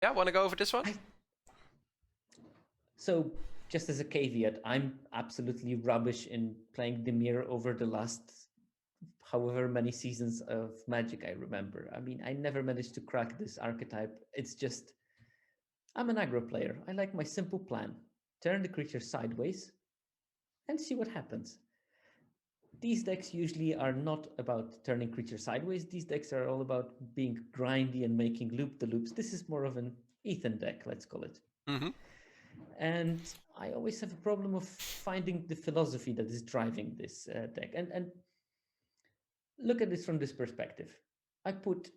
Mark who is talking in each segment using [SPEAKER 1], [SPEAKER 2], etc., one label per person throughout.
[SPEAKER 1] Yeah, want to go over this one?
[SPEAKER 2] So, just as a caveat, I'm absolutely rubbish in playing Dimir over the last however many seasons of Magic I remember. I mean, I never managed to crack this archetype. It's just, I'm an aggro player. I like my simple plan: turn the creature sideways and see what happens. These decks usually are not about turning creatures sideways. These decks are all about being grindy and making loop the loops. This is more of an Ethan deck, let's call it.
[SPEAKER 1] Mm-hmm.
[SPEAKER 2] And I always have a problem of finding the philosophy that is driving this deck. And look at this from this perspective. I put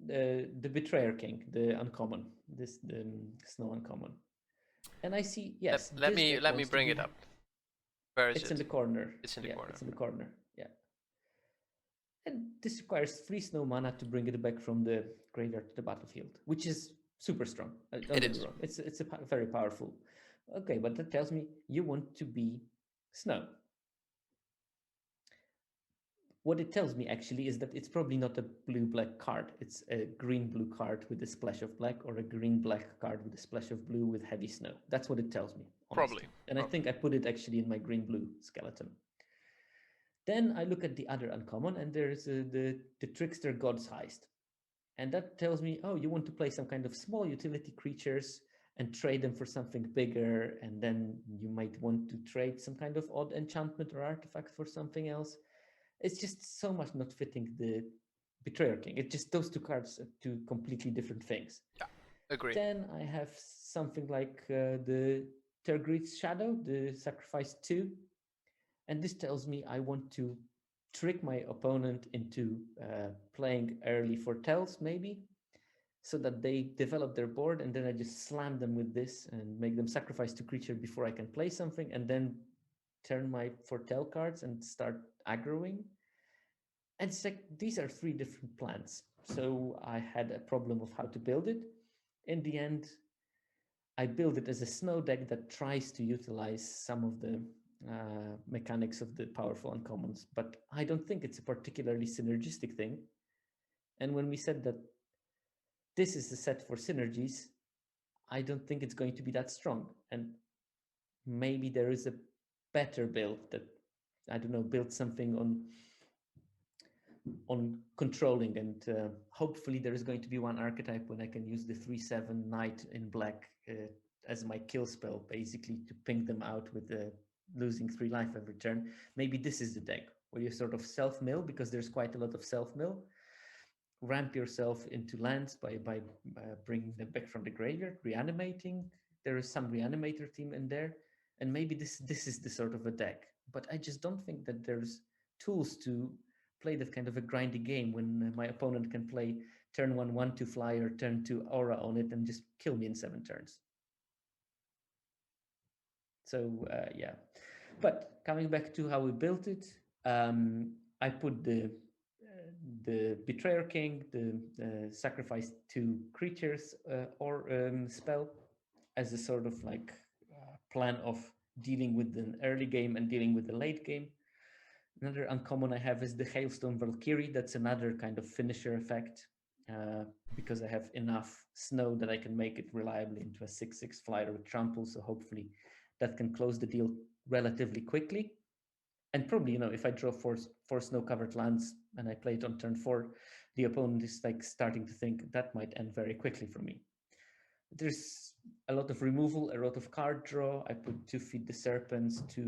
[SPEAKER 2] the Betrayer King, the uncommon, the snow uncommon, and I see,
[SPEAKER 1] Let,
[SPEAKER 2] yes,
[SPEAKER 1] let
[SPEAKER 2] this
[SPEAKER 1] me
[SPEAKER 2] deck
[SPEAKER 1] let me
[SPEAKER 2] wants to
[SPEAKER 1] bring
[SPEAKER 2] be.
[SPEAKER 1] it up. Where is
[SPEAKER 2] It's in
[SPEAKER 1] it?
[SPEAKER 2] the corner.
[SPEAKER 1] It's in the
[SPEAKER 2] Yeah,
[SPEAKER 1] corner.
[SPEAKER 2] it's in the corner. Yeah. And this requires 3 snow mana to bring it back from the graveyard to the battlefield, which is super strong. Don't
[SPEAKER 1] It
[SPEAKER 2] get me
[SPEAKER 1] is.
[SPEAKER 2] wrong. It's a very powerful. Okay, but that tells me you want to be snow. What it tells me actually is that it's probably not a blue-black card. It's a green-blue card with a splash of black, or a green-black card with a splash of blue with heavy snow. That's what it tells me,
[SPEAKER 1] Probably.
[SPEAKER 2] honestly. And I think I put it actually in my green-blue skeleton. Then I look at the other uncommon, and there's the Trickster God's Heist. And that tells me, oh, you want to play some kind of small utility creatures and trade them for something bigger. And then you might want to trade some kind of odd enchantment or artifact for something else. It's just so much not fitting the Betrayer King. It's just those two cards are two completely different things.
[SPEAKER 1] Yeah, agree.
[SPEAKER 2] Then I have something like the Tergrid's Shadow, the Sacrifice 2. And this tells me I want to trick my opponent into playing early foretells, maybe, so that they develop their board, and then I just slam them with this and make them sacrifice 2 creature before I can play something, and then turn my foretell cards and start aggroing. And it's like, these are 3 different plans. So I had a problem of how to build it. In the end, I build it as a snow deck that tries to utilize some of the mechanics of the powerful uncommons, but I don't think it's a particularly synergistic thing. And when we said that this is a set for synergies, I don't think it's going to be that strong. And maybe there is a better build that, I don't know, build something on controlling, and hopefully there is going to be one archetype when I can use the 3/7 knight in black as my kill spell, basically to ping them out with losing 3 life every turn. Maybe this is the deck where you sort of self-mill, because there's quite a lot of self-mill. Ramp yourself into lands by bringing them back from the graveyard, reanimating. There is some reanimator team in there, and maybe this is the sort of a deck. But I just don't think that there's tools to play that kind of a grindy game when my opponent can play turn 1/1/2 flyer, turn 2 aura on it, and just kill me in 7 turns. So yeah, but coming back to how we built it, I put the Betrayer King, the sacrifice 2 creatures or spell as a sort of like plan of dealing with the early game and dealing with the late game. Another uncommon I have is the Hailstone Valkyrie. That's another kind of finisher effect, because I have enough snow that I can make it reliably into a 6/6 flyer with trample. So hopefully that can close the deal relatively quickly. And probably, if I draw four snow-covered lands and I play it on turn 4, the opponent is like starting to think that might end very quickly for me. There's a lot of removal, a lot of card draw. I put 2 Feed the Serpents to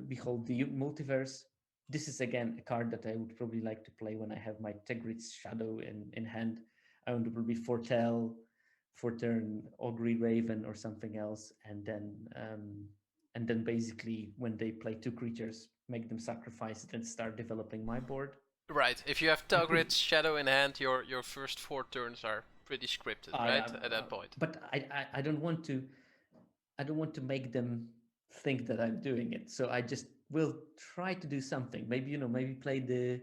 [SPEAKER 2] Behold the Multiverse. This is again a card that I would probably like to play when I have my Tegrit's Shadow in hand. I want to probably foretell for turn Augury Raven or something else, and then basically when they play 2 creatures, make them sacrifice it and start developing my board.
[SPEAKER 1] Right. If you have
[SPEAKER 2] I put
[SPEAKER 1] Talgrid's Shadow in hand, your first 4 turns are pretty scripted, right? At that point.
[SPEAKER 2] but I don't want to make them think that I'm doing it. So I just will try to do something. Maybe maybe play
[SPEAKER 1] The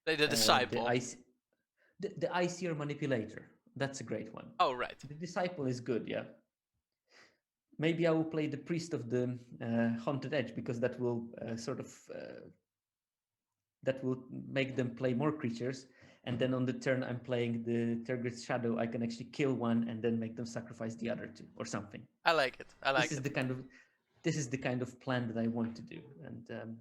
[SPEAKER 2] the
[SPEAKER 1] disciple.
[SPEAKER 2] ice the Icier Manipulator. That's a great one.
[SPEAKER 1] Oh, right.
[SPEAKER 2] The Disciple is good, yeah. Maybe I will play the Priest of the Haunted Edge, because that will make them play more creatures, and then on the turn I'm playing the Tergrid's Shadow, I can actually kill one and then make them sacrifice the other two or something.
[SPEAKER 1] I like it. I like
[SPEAKER 2] this is the kind of plan that I want to do, and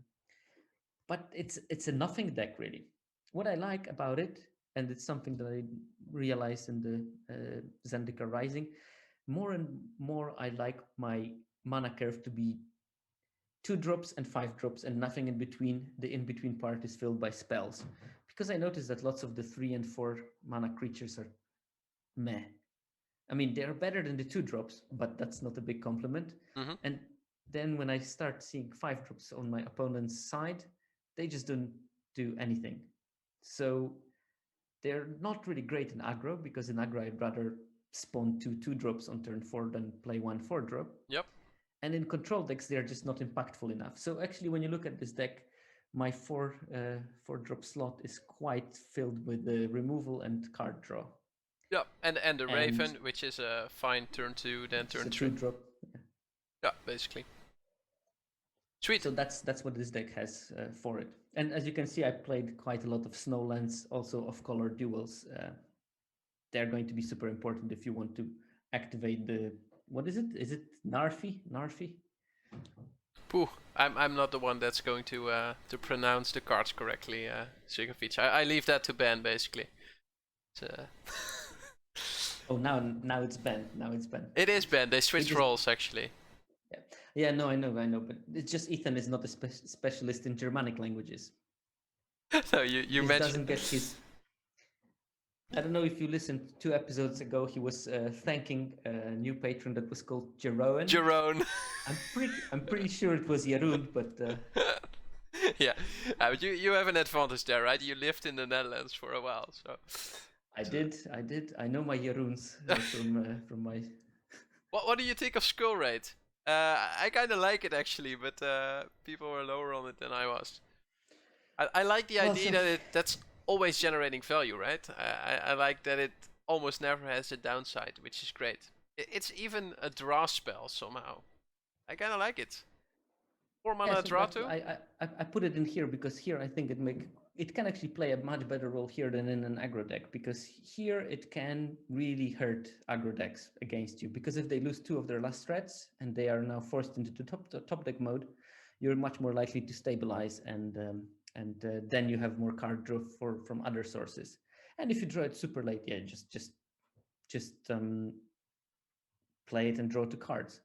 [SPEAKER 2] but it's a nothing deck really. What I like about it, and it's something that I realized in the Zendikar Rising, more and more I like my mana curve to be 2 drops and 5 drops and nothing in between. The in between part is filled by spells, because I noticed that lots of the 3 and 4 mana creatures are meh. I mean, they're better than the 2 drops, but that's not a big compliment.
[SPEAKER 1] Mm-hmm.
[SPEAKER 2] And then when I start seeing 5 drops on my opponent's side, they just don't do anything. So they're not really great in aggro, because in aggro I'd rather spawn 2 drops on turn 4 than play 1 4 drop.
[SPEAKER 1] Yep.
[SPEAKER 2] And in control decks, they're just not impactful enough. So actually, when you look at this deck, my 4 drop slot is quite filled with the removal and card draw.
[SPEAKER 1] Yeah, and the Raven, which is a fine turn 2, then turn 3.
[SPEAKER 2] 2 drop.
[SPEAKER 1] Yeah, basically. Sweet.
[SPEAKER 2] So that's what this deck has for it. And as you can see, I played quite a lot of Snowlands, also of color duels. They're going to be super important if you want to activate the, what is it? Is it Narfi?
[SPEAKER 1] Pooh, I'm not the one that's going to pronounce the cards correctly, Sierkovitz. I leave that to Ben, basically.
[SPEAKER 2] Oh, now it's Ben.
[SPEAKER 1] It is Ben. They switched roles, actually.
[SPEAKER 2] Yeah, no, I know, but it's just Ethan is not a specialist in Germanic languages.
[SPEAKER 1] No, you mentioned...
[SPEAKER 2] doesn't get his... I don't know if you listened 2 episodes ago, he was thanking a new patron that was called Jeroen.
[SPEAKER 1] Jeroen.
[SPEAKER 2] I'm pretty sure it was Jeroen, but...
[SPEAKER 1] Yeah, you have an advantage there, right? You lived in the Netherlands for a while, so...
[SPEAKER 2] I did. I know my Jeroens from my...
[SPEAKER 1] What do you think of Skull Raid? I kind of like it, actually, but people were lower on it than I was. I like the idea that that's always generating value, right? I like that it almost never has a downside, which is great. It's even a draw spell somehow. I kind of like it. 4 mana draw too?
[SPEAKER 2] I put it in here because here I think it can actually play a much better role here than in an aggro deck, because here it can really hurt aggro decks against you, because if they lose 2 of their last threats and they are now forced into the top deck mode, you're much more likely to stabilize, and then you have more card draw from other sources. And if you draw it super late, yeah, just play it and draw 2 cards.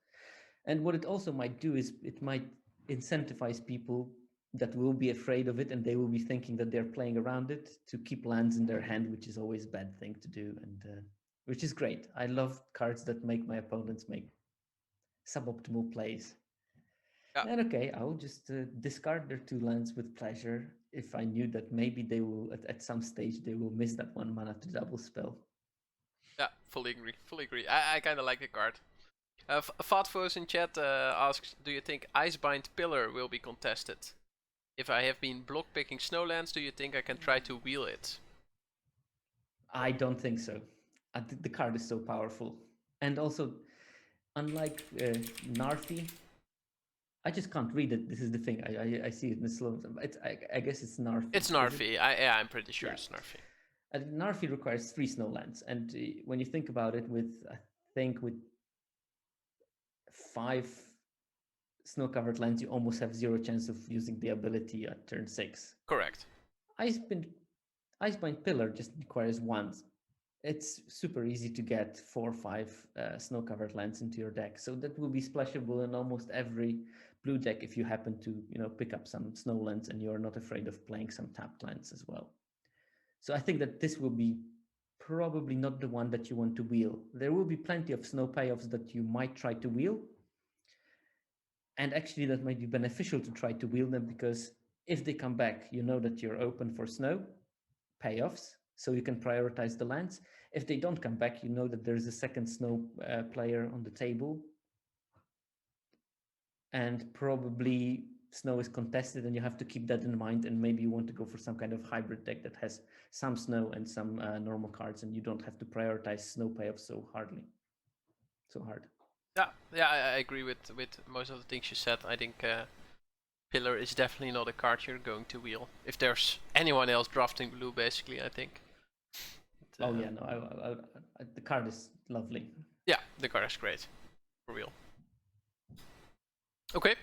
[SPEAKER 2] And what it also might do is it might incentivize people that will be afraid of it, and they will be thinking that they're playing around it to keep lands in their hand, which is always a bad thing to do, and which is great. I love cards that make my opponents make suboptimal plays. Yeah. And okay, I will just discard their 2 lands with pleasure if I knew that maybe they will, at some stage, they will miss that 1 mana to double spell.
[SPEAKER 1] Yeah, fully agree. I kind of like the card. Fatvos in chat asks, do you think Icebind Pillar will be contested? If I have been block picking Snowlands, do you think I can try to wheel it?
[SPEAKER 2] I don't think so. The card is so powerful. And also, unlike Narfi, I just can't read it. This is the thing. I see it in the slow. I guess it's Narfi.
[SPEAKER 1] It's Narfi. I'm pretty sure it's Narfi.
[SPEAKER 2] Narfi requires 3 Snowlands. And when you think about it, with 5 snow-covered lands, you almost have 0 chance of using the ability at turn 6.
[SPEAKER 1] Correct.
[SPEAKER 2] Icebind Pillar just requires 1. It's super easy to get 4 or 5 snow-covered lands into your deck, so that will be splashable in almost every blue deck if you happen to pick up some snowlands and you're not afraid of playing some tapped lands as well. So I think that this will be probably not the one that you want to wheel. There will be plenty of snow payoffs that you might try to wheel, and actually that might be beneficial to try to wheel them, because if they come back, you know that you're open for snow payoffs, so you can prioritize the lands. If they don't come back, you know that there's a second snow player on the table, and probably snow is contested, and you have to keep that in mind, and maybe you want to go for some kind of hybrid deck that has some snow and some normal cards, and you don't have to prioritize snow payoffs so hard.
[SPEAKER 1] Yeah, I agree with most of the things you said. I think Pillar is definitely not a card you're going to wheel. If there's anyone else drafting blue, basically, I think.
[SPEAKER 2] Oh yeah, no, the card is lovely.
[SPEAKER 1] Yeah, the card is great, for real. Okay.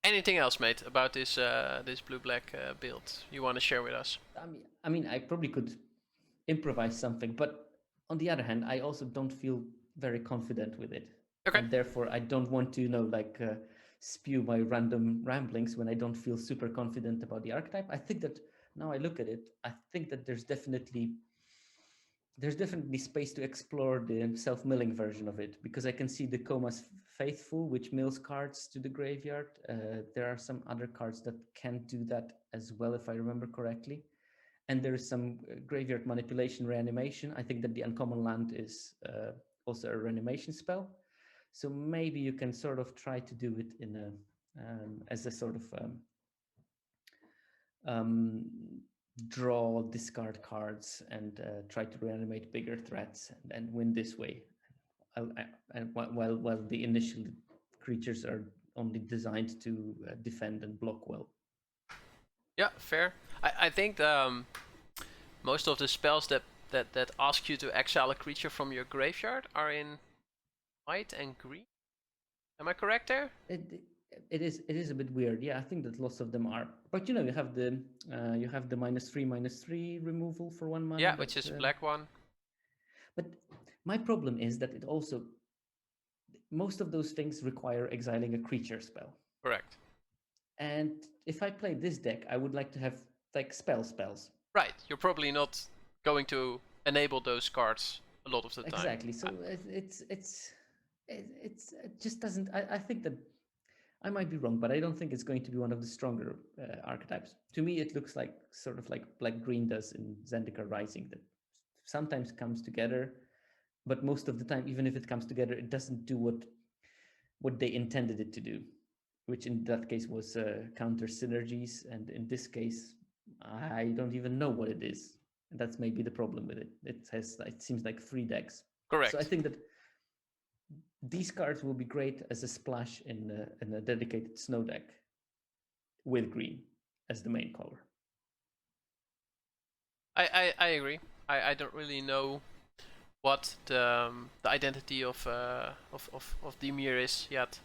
[SPEAKER 1] Anything else, mate, about this this blue-black build you want to share with us?
[SPEAKER 2] I mean, I probably could improvise something, but on the other hand, I also don't feel very confident with it,
[SPEAKER 1] Okay.
[SPEAKER 2] and therefore I don't want to, spew my random ramblings when I don't feel super confident about the archetype. I think that now I look at it, I think that there's definitely space to explore the self-milling version of it, because I can see the Coma's Faithful, which mills cards to the graveyard. There are some other cards that can do that as well, if I remember correctly. And there is some graveyard manipulation reanimation. I think that the uncommon land is also a reanimation spell. So maybe you can sort of try to do it in a as a sort of draw, discard cards, and try to reanimate bigger threats and win this way. While the initial creatures are only designed to defend and block well.
[SPEAKER 1] Yeah, fair. I think most of the spells that ask you to exile a creature from your graveyard are in white and green. Am I correct there?
[SPEAKER 2] It is a bit weird. Yeah, I think that lots of them are. But you have the -3/-3 removal for 1 mana.
[SPEAKER 1] Yeah, which is black one.
[SPEAKER 2] But my problem is that it also, most of those things require exiling a creature spell.
[SPEAKER 1] Correct.
[SPEAKER 2] And if I play this deck, I would like to have like spells.
[SPEAKER 1] Right. You're probably not going to enable those cards a lot of the time.
[SPEAKER 2] Exactly. So it just doesn't. I think that I might be wrong, but I don't think it's going to be one of the stronger archetypes. To me, it looks like sort of like Black-Green does in Zendikar Rising, that sometimes comes together, but most of the time, even if it comes together, it doesn't do what they intended it to do, which in that case was counter synergies, and in this case, I don't even know what it is. And that's maybe the problem with it. It seems like 3 decks.
[SPEAKER 1] Correct.
[SPEAKER 2] So I think that these cards will be great as a splash in a dedicated snow deck with green as the main color.
[SPEAKER 1] I agree. I don't really know what the identity of Dimir is yet.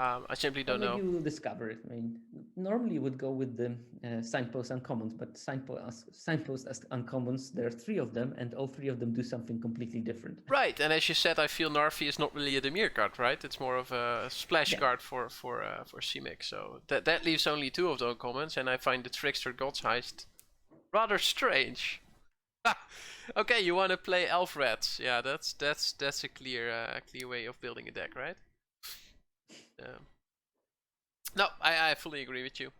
[SPEAKER 1] I simply don't know.
[SPEAKER 2] Maybe you will discover it. I mean, normally you would go with the signpost uncommons, but signpost as uncommons, there are 3 of them, and all 3 of them do something completely different.
[SPEAKER 1] Right, and as you said, I feel Narfi is not really a Dimir card, right? It's more of a splash card for Simic. So that leaves only 2 of the uncommons, and I find the Trickster God's Heist rather strange. Okay, you want to play Elf Rats? Yeah, that's a clear way of building a deck, right? No, I fully agree with you.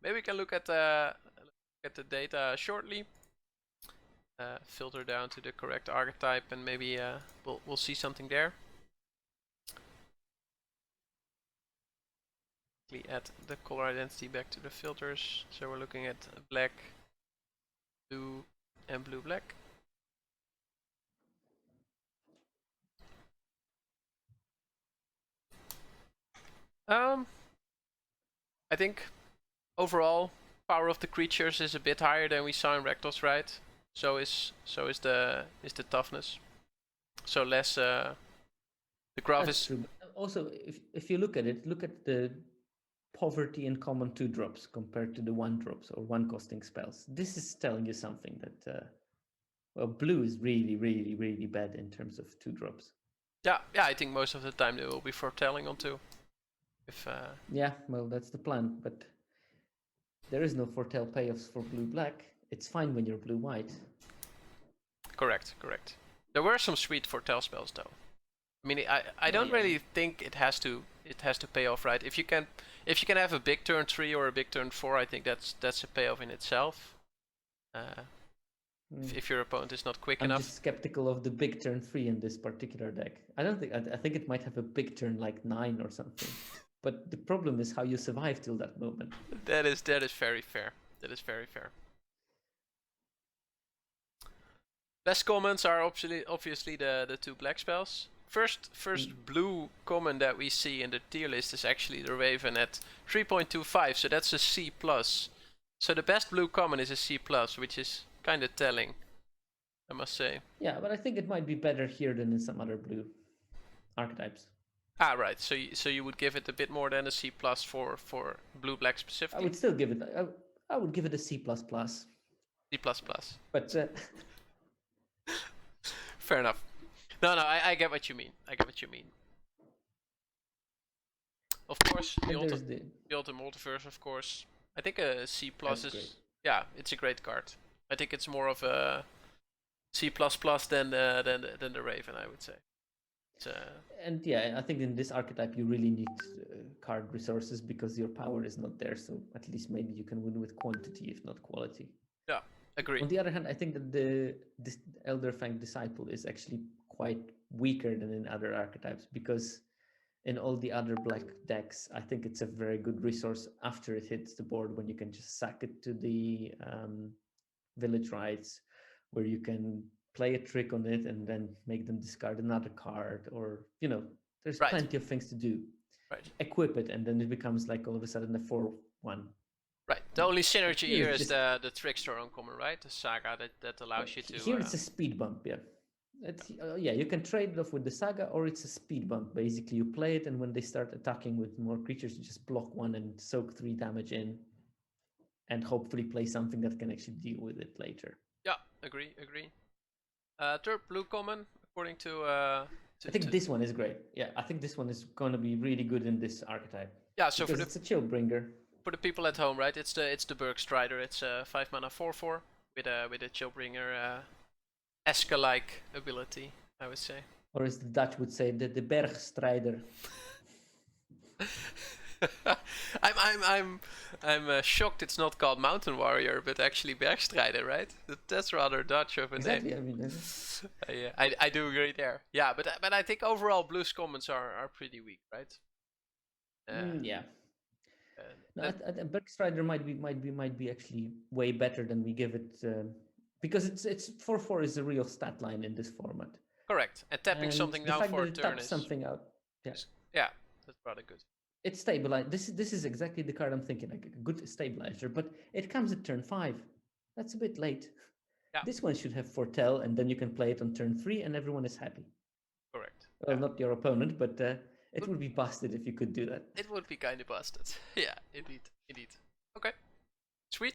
[SPEAKER 1] Maybe we can look at the data shortly. Filter down to the correct archetype, and maybe we'll see something there. Add the color identity back to the filters. So we're looking at black, blue, and blue-black. I think overall power of the creatures is a bit higher than we saw in Rakdos, right? So is the toughness. So less the graph
[SPEAKER 2] That's
[SPEAKER 1] is
[SPEAKER 2] true. Also, if you look at it, look at the poverty in common 2-drops compared to the 1-drops or 1-costing spells. This is telling you something that well, blue is really bad in terms of 2-drops.
[SPEAKER 1] Yeah, I think most of the time they will be foretelling on 2. If
[SPEAKER 2] yeah, well, that's the plan, but there is no foretell payoffs for blue-black. It's fine when you're blue-white.
[SPEAKER 1] Correct. There were some sweet foretell spells though. I mean, I don't really think it has to pay off, right? If you can have a big turn 3 or a big turn 4, I think that's a payoff in itself. If your opponent is not quick enough.
[SPEAKER 2] I'm just skeptical of the big turn 3 in this particular deck. I think it might have a big turn like 9 or something. But the problem is how you survive till that moment.
[SPEAKER 1] That is very fair. Best commons are obviously the 2 black spells. First blue common that we see in the tier list is actually the Raven at 3.25, so that's a C+. So the best blue common is a C+, which is kind of telling, I must say.
[SPEAKER 2] Yeah, but I think it might be better here than in some other blue archetypes.
[SPEAKER 1] Ah, right. So you would give it a bit more than a C plus for blue black
[SPEAKER 2] I
[SPEAKER 1] specifically.
[SPEAKER 2] would still give it. I would give it a C++.
[SPEAKER 1] C plus plus.
[SPEAKER 2] But
[SPEAKER 1] Fair enough. No, I get what you mean. I get what you mean. Of course, the Ultimate Multiverse, of course. I think a C plus is
[SPEAKER 2] great.
[SPEAKER 1] Yeah, it's a great card. I think it's more of a C plus plus than the Raven, I would say.
[SPEAKER 2] And yeah, I think in this archetype you really need card resources because your power is not there. So at least maybe you can win with quantity, if not quality.
[SPEAKER 1] Yeah, agree.
[SPEAKER 2] On the other hand, I think that this Elder Fang Disciple is actually quite weaker than in other archetypes because in all the other black decks, I think it's a very good resource after it hits the board when you can just sack it to the village rites, where you can play a trick on it and then make them discard another card, or there's plenty of things to do.
[SPEAKER 1] Right.
[SPEAKER 2] Equip it, and then it becomes like all of a sudden a 4/1.
[SPEAKER 1] Right. The only synergy here is the Trickster uncommon, right? The Saga that allows you to.
[SPEAKER 2] Here it's a speed bump, yeah. You can trade it off with the Saga, or it's a speed bump. Basically, you play it, and when they start attacking with more creatures, you just block one and soak 3 damage in, and hopefully play something that can actually deal with it later.
[SPEAKER 1] Yeah, agree. Third blue common, according to.
[SPEAKER 2] I think this one is great. Yeah, I think this one is going to be really good in this archetype.
[SPEAKER 1] Yeah, so
[SPEAKER 2] because it's a chill bringer.
[SPEAKER 1] For the people at home, right? It's the Berg Strider. It's a 5 mana 4/4 with a Chillbringer Eska-like ability, I would say.
[SPEAKER 2] Or as the Dutch would say, the Bergstrijder.
[SPEAKER 1] I'm shocked it's not called Mountain Warrior, but actually Bergstrijder, right? That's rather Dutch of a name.
[SPEAKER 2] Exactly. I mean,
[SPEAKER 1] I do agree there. Yeah, but I think overall blue's comments are pretty weak, right?
[SPEAKER 2] Yeah. No, Bergstrijder might be actually way better than we give it, because it's 4/4 is a real stat line in this format.
[SPEAKER 1] Correct, and tapping something down for a turn is
[SPEAKER 2] something out.
[SPEAKER 1] Yeah, that's rather good.
[SPEAKER 2] It's stabilized. This is exactly the card I'm thinking, like a good stabilizer, but it comes at turn 5. That's a bit late. Yeah. This one should have foretell, and then you can play it on turn 3, and everyone is happy.
[SPEAKER 1] Correct.
[SPEAKER 2] Well, not your opponent, but it would be busted if you could do that.
[SPEAKER 1] It would be kind of busted. Yeah, indeed. Okay.